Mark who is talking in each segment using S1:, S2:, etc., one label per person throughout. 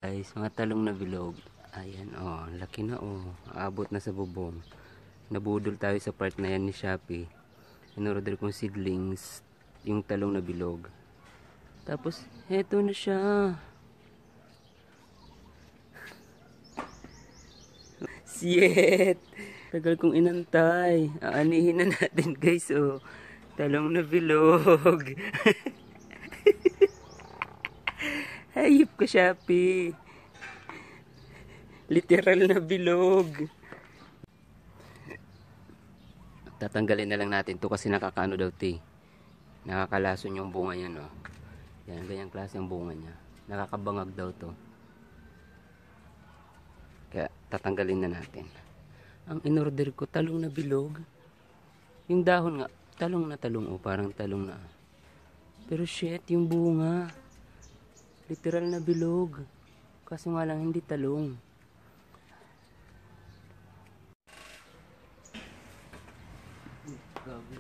S1: Guys, mga talong na bilog. Ayan, oh, laki na, oh. Aabot na sa bubong. Nabudol tayo sa part na yan ni Shopee. In-order kong seedlings, yung talong na bilog. Tapos, heto na siya. Shit! Tagal kong inantay. Aanihin na natin, guys, oh. Talong na bilog. Hayop ka, Shopee. Literal na bilog. Tatanggalin na lang natin to kasi nakakaano daw ti. Nakakalason yung bunga niya, no. Yan, ganyang klase ang bunga niya. Nakakabangag daw to. Kaya tatanggalin na natin. Ang in-order ko, talong na bilog. Yung dahon nga, talong na talong, oh, parang talong na. Pero shit, yung bunga. Literal na bilog. Kaso nga lang hindi talong. Gabi.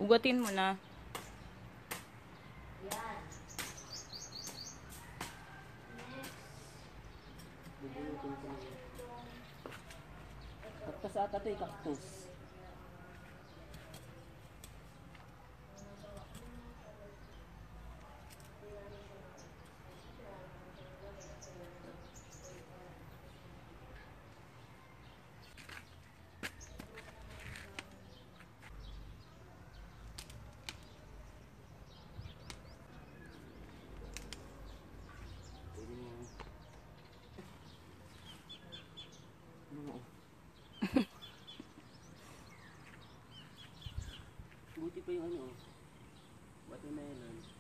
S2: Ugatin mo na.
S1: Cactus ata ito, cactus. Buti pa yung ano, watermelon.